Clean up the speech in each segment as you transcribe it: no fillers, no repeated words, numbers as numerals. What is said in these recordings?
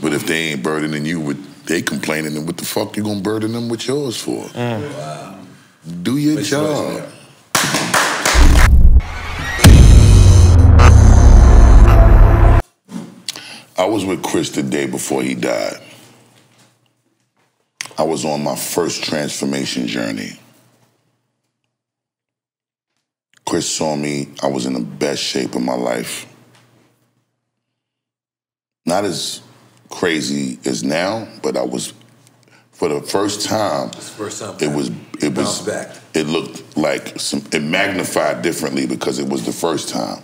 But if they ain't burdening you with, they complaining, then what the fuck you gonna burden them with yours for? Wow. Do your job. I was with Chris the day before he died. I was on my first transformation journey. Chris saw me, I was in the best shape of my life. Not as crazy as now, but I was, for the first time, it looked like it magnified differently because it was the first time.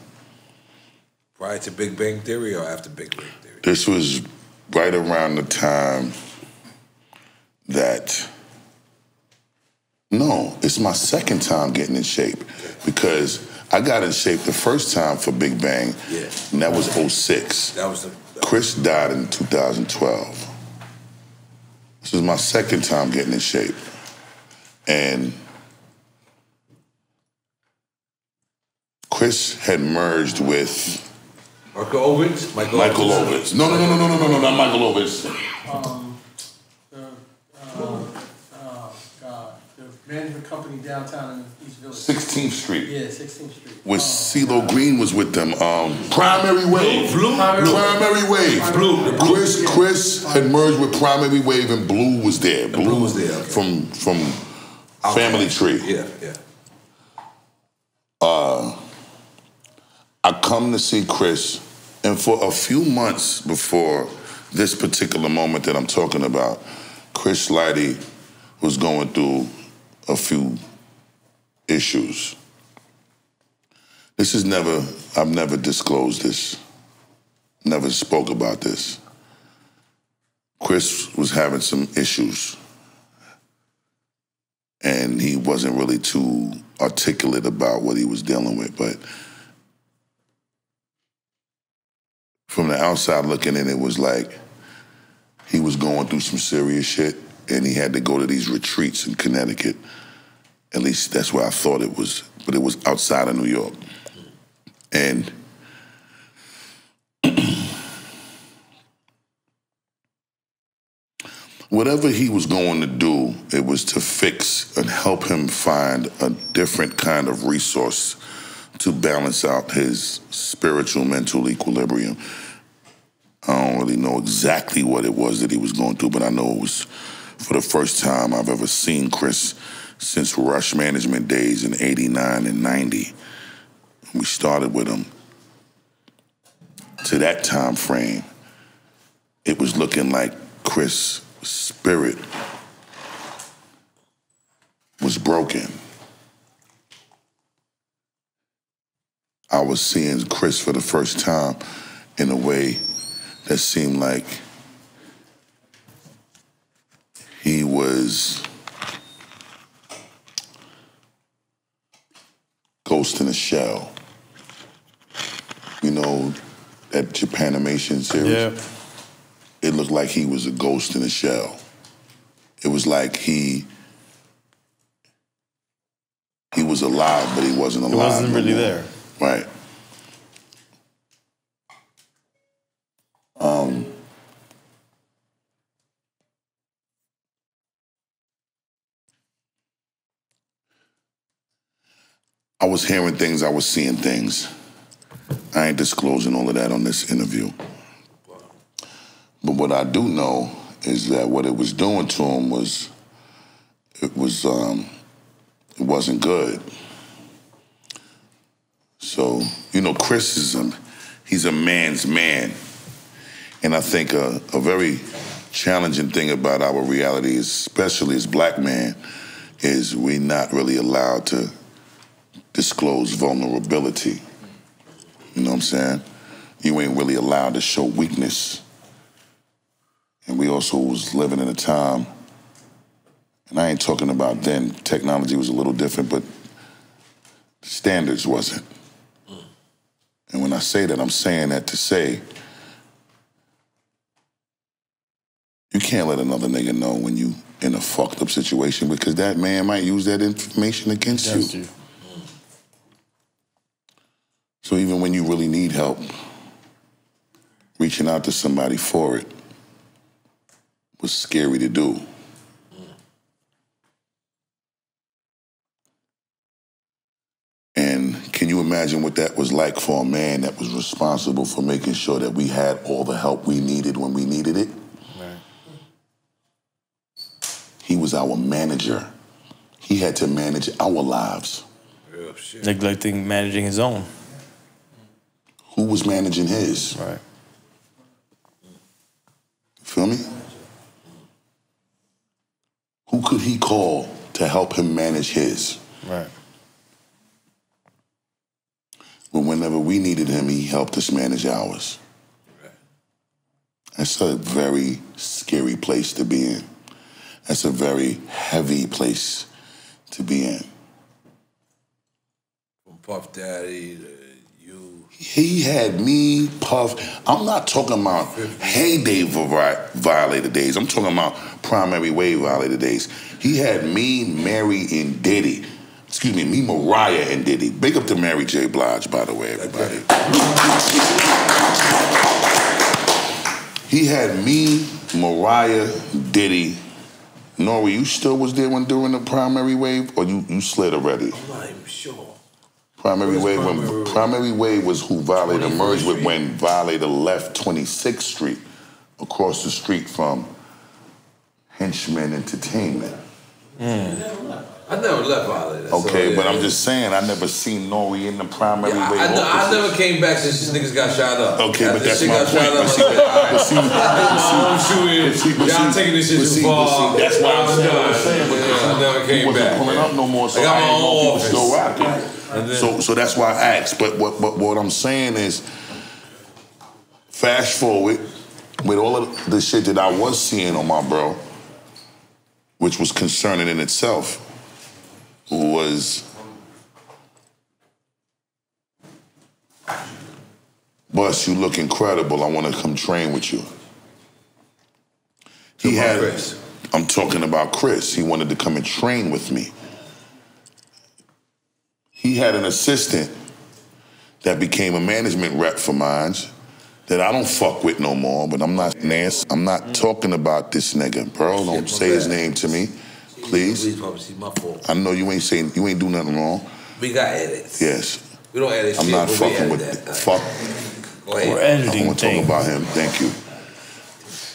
Prior to Big Bang Theory or after Big Bang Theory? This was right around the time that, no, it's my second time getting in shape because I got in shape the first time for Big Bang, and that was 06. Chris died in 2012. This is my second time getting in shape. And Chris had merged with Michael Owens? Michael Owens. No, not Michael Owens. The management company downtown in the East Village. 16th Street. Yeah, 16th Street. With CeeLo Green was with them. Primary Wave. Primary Wave. Blue. Chris had merged with Primary Wave and Blue was there. Blue was there. From Family Tree. Yeah. I come to see Chris, and for a few months before this particular moment that I'm talking about, Chris Lighty was going through a few issues. I've never disclosed this, never spoke about this. Chris was having some issues, and he wasn't really too articulate about what he was dealing with, but from the outside looking in, it was like he was going through some serious shit, and he had to go to these retreats in Connecticut. At least that's where I thought it was, but it was outside of New York. And whatever he was going to do, it was to fix and help him find a different kind of resource to balance out his spiritual, mental equilibrium. I don't really know exactly what it was that he was going through, but I know it was for the first time I've ever seen Chris since Rush Management days in '89 and '90. We started with him. To that time frame, it was looking like Chris' spirit was broken. I was seeing Chris for the first time in a way that seemed like he was ghost in a shell. You know, that Japanimation series? Yeah. It looked like he was a ghost in a shell. It was like he was alive, but he wasn't alive. He wasn't really there. Right. I was hearing things, I was seeing things. I ain't disclosing all of that on this interview. But what I do know is that what it was doing to him it wasn't good. So, you know, Chris he's a man's man. And I think a very challenging thing about our reality, especially as black men, is we're not really allowed to disclose vulnerability. You know what I'm saying? You ain't really allowed to show weakness. And we also was living in a time, and I ain't talking about then, technology was a little different, but standards wasn't. And when I say that, I'm saying that to say, you can't let another nigga know when you in a fucked up situation because that man might use that information against you. So even when you really need help, reaching out to somebody for it was scary to do. And can you imagine what that was like for a man that was responsible for making sure that we had all the help we needed when we needed it? Right. He was our manager. He had to manage our lives. Real shit. Neglecting managing his own. Who was managing his? Right. Feel me? Who could he call to help him manage his? Right. But whenever we needed him, he helped us manage ours. Right. That's a very scary place to be in. That's a very heavy place to be in. From Puff Daddy to you. He had me, Puff. I'm not talking about heyday Violator days. I'm talking about primary wave Violator days. He had me, Mary, and Diddy. Excuse me, Mariah, and Diddy. Big up to Mary J. Blige, by the way, everybody. He had me, Mariah, Diddy. N.O.R.E, you still was there during the primary wave, or you slid already? I'm not even sure. Primary wave was who Violator merged with when Violator left 26th Street, across the street from Henchman Entertainment. I never left Violator. Okay, so, but I'm just saying, I never seen N.O.R.E in the primary wave. I never came back since these niggas got shot up. Okay, but that's my point. Y'all taking this shit too far. That's why I'm saying. I never came back. He wasn't pulling up no more, so I didn't know if he was still rocking. So that's why I asked. But what I'm saying is, fast forward, with all of the shit that I was seeing on my bro, which was concerning in itself, was Bus, you look incredible. I want to come train with you. Chris. I'm talking about Chris. He wanted to come and train with me. He had an assistant that became a management rep for mine that I don't fuck with no more, but I'm not nasty. I'm not talking about this nigga, bro. Don't say his name to me, please. Please, my fault. I know you ain't do nothing wrong. We got edits. Yes. We don't edit I'm shit, not but fucking we with edit that. fuck. Go ahead. We're editing I want to talk things. about him. Thank you.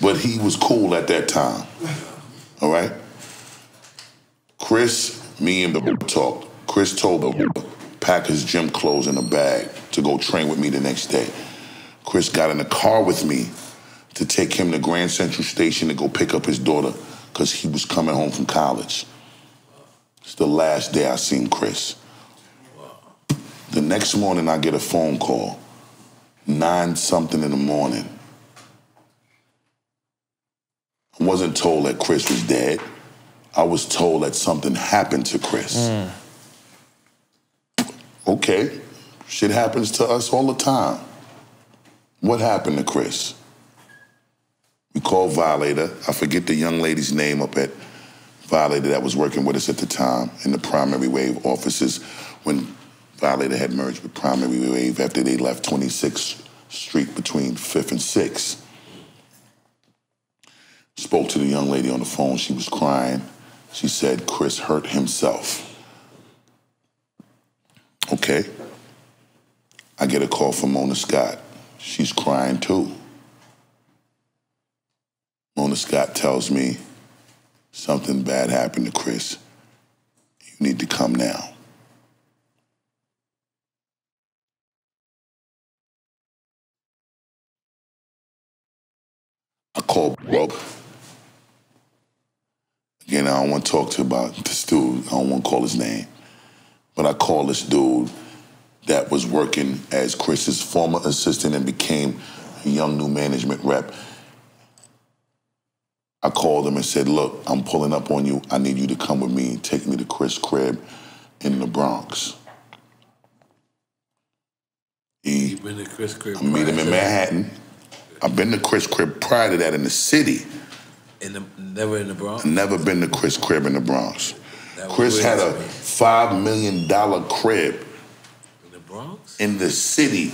But he was cool at that time. All right? Chris, me and the talked. Chris told the pack his gym clothes in a bag to go train with me the next day. Chris got in the car with me to take him to Grand Central Station to go pick up his daughter because he was coming home from college. It's the last day I seen Chris. The next morning I get a phone call, 9-something in the morning. I wasn't told that Chris was dead. I was told that something happened to Chris. Okay, shit happens to us all the time. What happened to Chris? We called Violator. I forget the young lady's name up at Violator that was working with us at the time in the Primary Wave offices when Violator had merged with Primary Wave after they left 26th Street between 5th and 6th. Spoke to the young lady on the phone. She was crying. She said Chris hurt himself. Okay. I get a call from Mona Scott. She's crying too. Mona Scott tells me something bad happened to Chris. You need to come now. I called Rob. Again, I don't want to talk about this dude. I don't want to call his name. But I called this dude that was working as Chris's former assistant and became a young new management rep. I called him and said, look, I'm pulling up on you. I need you to come with me and take me to Chris' crib in the Bronx. You've been to Chris' crib? I meet him in Manhattan. I've been to Chris' crib prior to that in the city. Never in the Bronx? Never been to Chris' crib in the Bronx. Chris weird had to a me. $5 million crib In the Bronx? in the city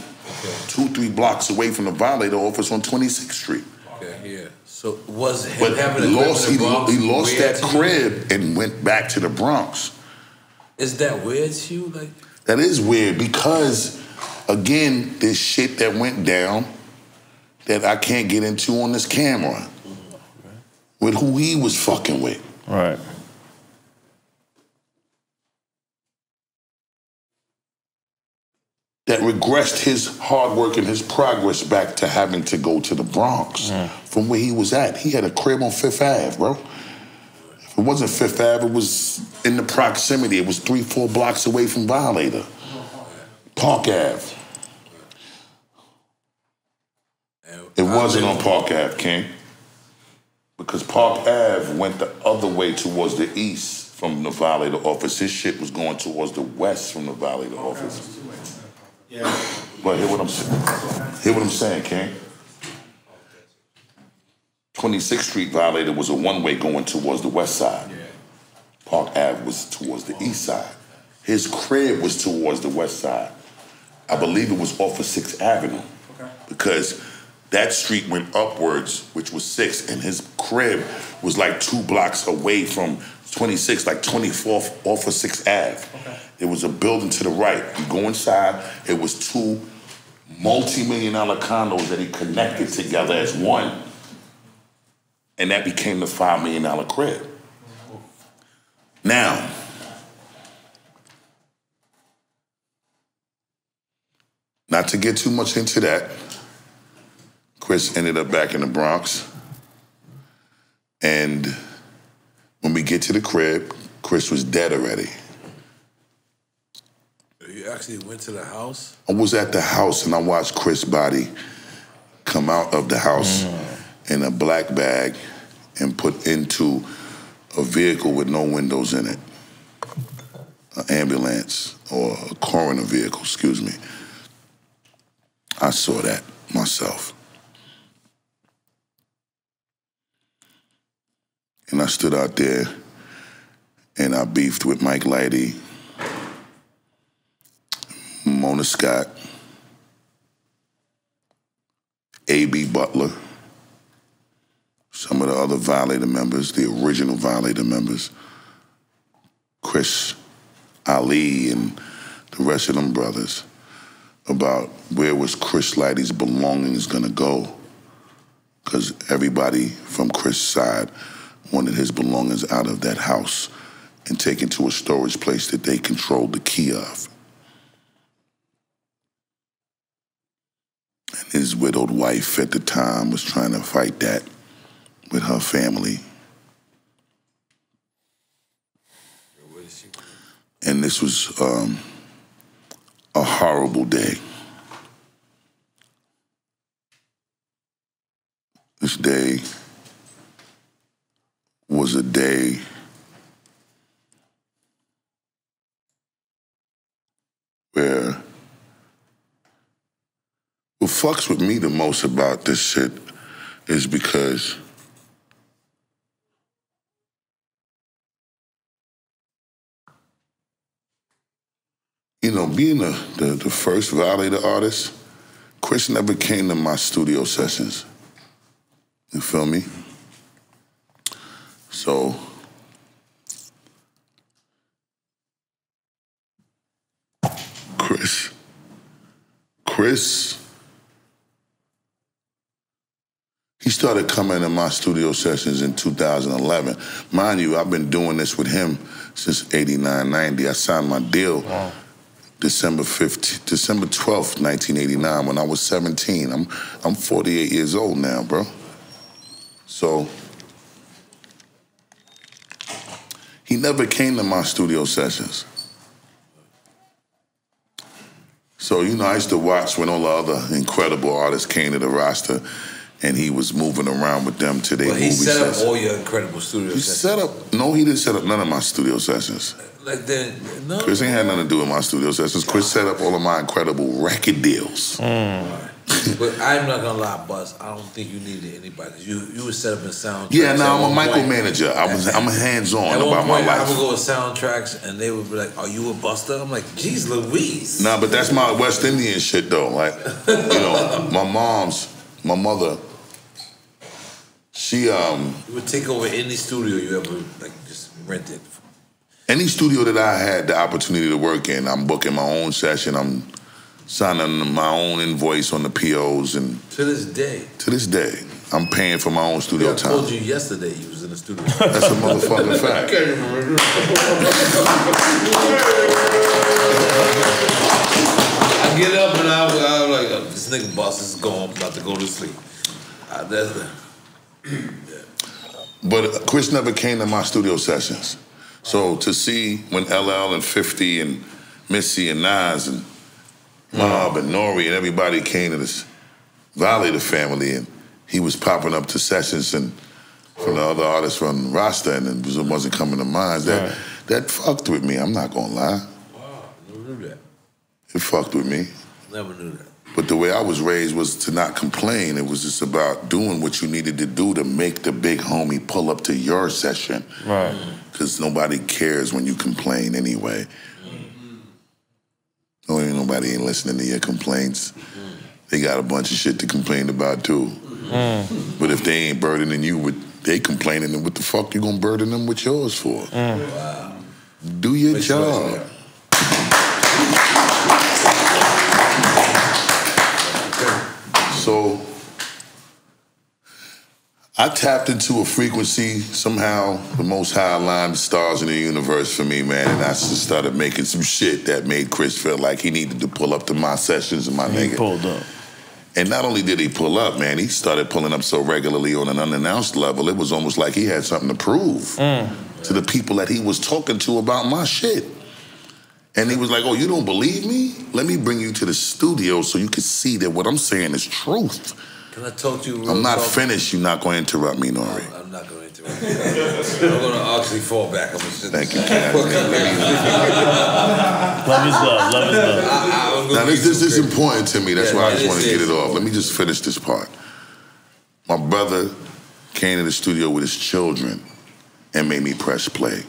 2, 3 blocks away from the Violator office on 26th Street. Okay, yeah. So was him But having a he crib lost that crib and went back to the Bronx. Is that weird to you? Like, that is weird because, again, there's shit that went down that I can't get into on this camera with who he was fucking with. Right. That regressed his hard work and his progress back to having to go to the Bronx from where he was at. He had a crib on Fifth Ave, bro. If it wasn't Fifth Ave, it was in the proximity. It was 3, 4 blocks away from Violator. Park Ave. It wasn't on Park Ave, King. Because Park Ave went the other way towards the east from the Violator office. His shit was going towards the west from the Violator office. Yeah. But hear what I'm saying. Hear what I'm saying, King. 26th Street Violator was a one-way going towards the west side. Park Ave was towards the east side. His crib was towards the west side. I believe it was off of 6th Avenue. Because that street went upwards, which was 6th, and his crib was like 2 blocks away from 26th, like 24th off of 6th Ave. There was a building to the right. You go inside, it was 2 multi-million-dollar condos that he connected together as one. And that became the $5 million crib. Now, not to get too much into that, Chris ended up back in the Bronx. And when we get to the crib, Chris was dead already. you actually went to the house? I was at the house and I watched Chris' body come out of the house in a black bag and put into a vehicle with no windows in it. An ambulance or a coroner vehicle, excuse me. I saw that myself. And I stood out there and I beefed with Mike Lighty, Mona Scott, A.B. Butler, some of the other Violator members, the original Violator members, Chris, Ali, and the rest of them brothers, about where was Chris Lighty's belongings gonna go. Because everybody from Chris' side wanted his belongings out of that house and taken to a storage place that they controlled the key of. And his widowed wife at the time was trying to fight that with her family. And this was a horrible day. This day was a day where what fucks with me the most about this shit is because you know, being the first Violator artist, Chris never came to my studio sessions. You feel me? So, Chris, he started coming to my studio sessions in 2011. Mind you, I've been doing this with him since 89, 90. I signed my deal December 12th, 1989, when I was 17. I'm 48 years old now, bro. So, he never came to my studio sessions. So, you know, I used to watch when all the other incredible artists came to the roster and he was moving around with them to their movie sessions. He set up all your incredible studio sessions. No, he didn't set up none of my studio sessions. Like that, no. Chris ain't had nothing to do with my studio sessions. Chris set up all of my incredible record deals. But I'm not gonna lie, Buzz. I don't think you needed anybody. 'Cause you were set up in soundtracks. Yeah, now I'm a micromanager. I'm a hands-on about my life. I would go with soundtracks, and they would be like, "Are you a Busta?" I'm like, "Geez, Louise." Nah, but that's my West Indian shit though. Like, you know, my mother, she You would take over any studio you ever like just rented. any studio that I had the opportunity to work in, I'm booking my own session. I'm signing my own invoice on the POs, and To this day. to this day, I'm paying for my own studio I time. told you yesterday you was in the studio. That's a motherfucking fact. I get up and I'm like, oh, this nigga boss is gone. I'm about to go to sleep. But Chris never came to my studio sessions. So to see when LL and 50 and Missy and Nas and Mob and N.O.R.E. and everybody came to this Valley, the family, and he was popping up to sessions and from the other artists from Rasta, and it wasn't coming to mind. That fucked with me, I'm not gonna lie. Wow, never knew that. It fucked with me. Never knew that. But the way I was raised was to not complain. It was just about doing what you needed to do to make the big homie pull up to your session. Right. Because nobody cares when you complain anyway. Nobody ain't listening to your complaints. They got a bunch of shit to complain about too. But if they ain't burdening you with they complaining, then what the fuck you gonna burden them with yours for? Wow. Do your job. So I tapped into a frequency, somehow the Most High aligned the stars in the universe for me, man, and I just started making some shit that made Chris feel like he needed to pull up to my sessions and my nigga. He pulled up. And not only did he pull up, man, he started pulling up so regularly on an unannounced level, it was almost like he had something to prove to the people that he was talking to about my shit. And he was like, oh, you don't believe me? Let me bring you to the studio so you can see that what I'm saying is truth. Can I talk to you real I'm not talk? finished. You're not going to interrupt me, N.O.R.E. I'm not going to interrupt you. I'm going to actually fall back. Thank you, Ken. Love is love. Love is love. Now, this is important to me. That's why I just want to get it off. Let me just finish this part. My brother came to the studio with his children and made me press play.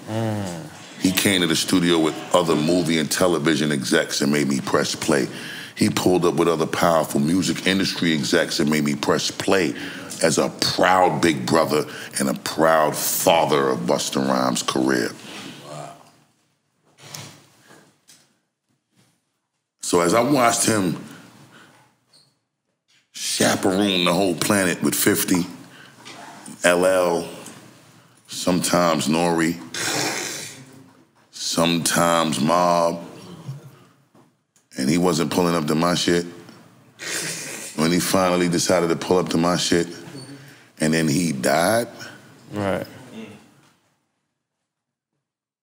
He came to the studio with other movie and television execs and made me press play. He pulled up with other powerful music industry execs and made me press play as a proud big brother and a proud father of Busta Rhymes' career. Wow. So as I watched him chaperone the whole planet with 50, LL, sometimes N.O.R.E., sometimes Mob, and he wasn't pulling up to my shit. When he finally decided to pull up to my shit, and then he died. Right.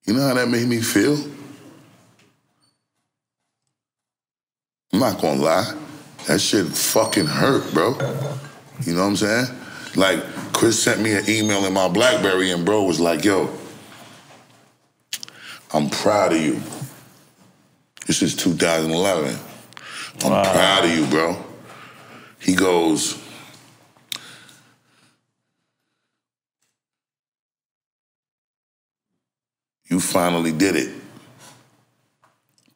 You know how that made me feel? I'm not gonna lie. That shit fucking hurt, bro. You know what I'm saying? Like, Chris sent me an email in my BlackBerry, and bro was like, yo, I'm proud of you. This is 2011. I'm proud of you, bro. He goes, you finally did it.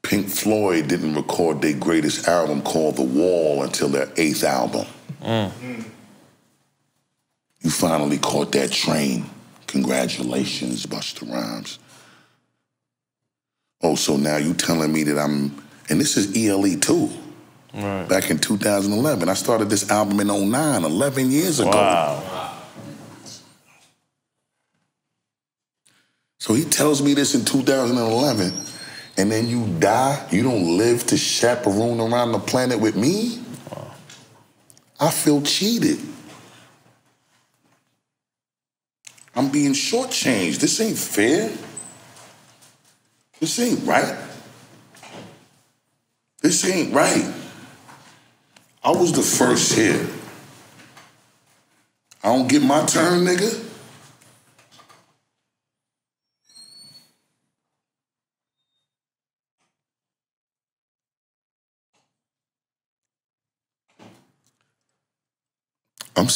Pink Floyd didn't record their greatest album called The Wall until their 8th album. You finally caught that train. Congratulations, Busta Rhymes. Oh, so now you telling me that I'm, and this is ELE too. Right. Back in 2011. I started this album in 09, 11 years ago. Wow. So he tells me this in 2011, and then you die, you don't live to chaperone around the planet with me? I feel cheated. I'm being shortchanged. This ain't fair. This ain't right. This ain't right. I was the first here. I don't get my turn, nigga.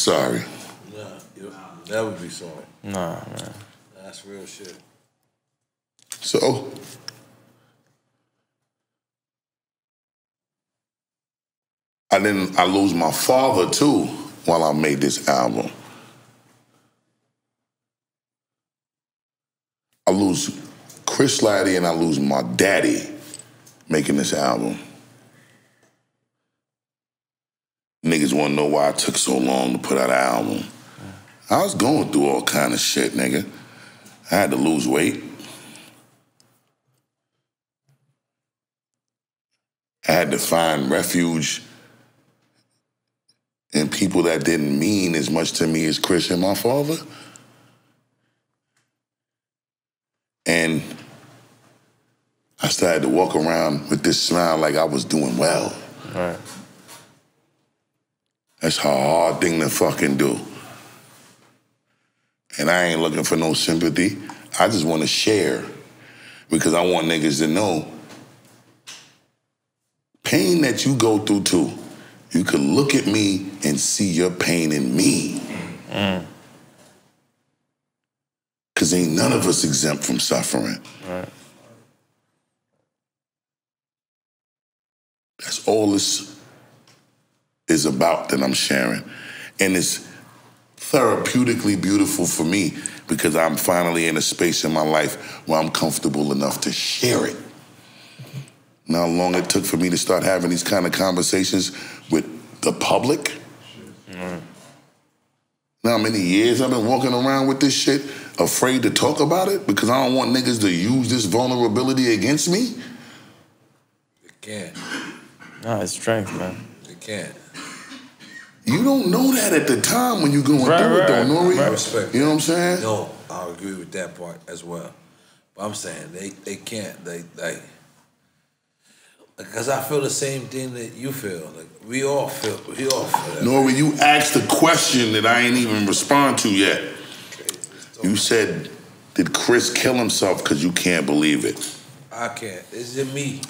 sorry. Nah, you'll never be sorry. Nah, man. That's real shit. So, I lose my father too while I made this album. I lose Chris Lighty and I lose my daddy making this album. Niggas want to know why it took so long to put out an album. I was going through all kind of shit, nigga. I had to lose weight. I had to find refuge in people that didn't mean as much to me as Chris and my father. And I started to walk around with this smile like I was doing well. Right. That's a hard thing to fucking do. And I ain't looking for no sympathy. I just want to share because I want niggas to know pain that you go through too. You could look at me and see your pain in me. Because ain't none of us exempt from suffering. Right. That's all this is about that I'm sharing. And it's therapeutically beautiful for me because I'm finally in a space in my life where I'm comfortable enough to share it. Now, how long it took for me to start having these kind of conversations with the public. Now, how many years I've been walking around with this shit, afraid to talk about it because I don't want niggas to use this vulnerability against me? They can't. Nah, it's strength, man. They can't. You don't know that at the time when you're going through it, though, N.O.R.E. Right. Respect. You know what I'm saying? No, I agree with that part as well. But I'm saying they can't. They because I feel the same thing that you feel. Like we all feel that. N.O.R.E., you asked a question that I ain't even respond to yet. Okay, You said, did Chris kill himself because you can't believe it? I can't. Is it me?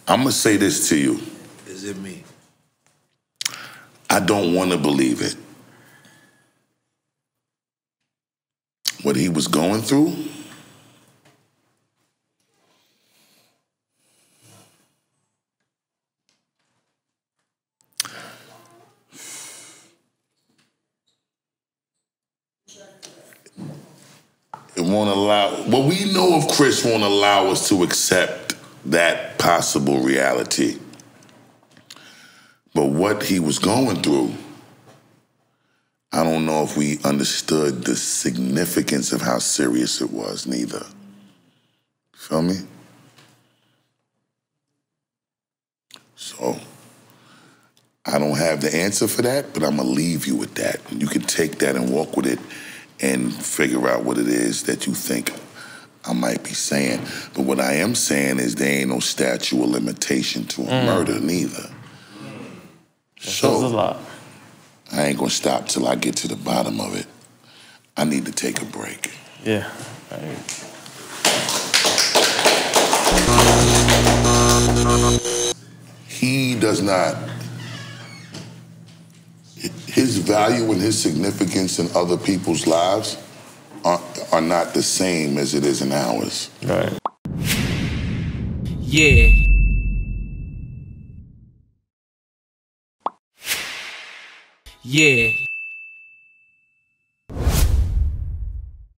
I'm going to say this to you. Is it me? I don't want to believe it. What he was going through, it won't allow, what we know of Chris won't allow us to accept that possible reality. But what he was going through, I don't know if we understood the significance of how serious it was, neither. Feel me? So, I don't have the answer for that, but I'm gonna leave you with that. You can take that and walk with it and figure out what it is that you think I might be saying. But what I am saying is there ain't no statute of limitation to a murder, neither. So, a lot. I ain't gonna stop till I get to the bottom of it. I need to take a break. Yeah. He does not, his value and his significance in other people's lives are not the same as it is in ours. Right. Yeah. Yeah.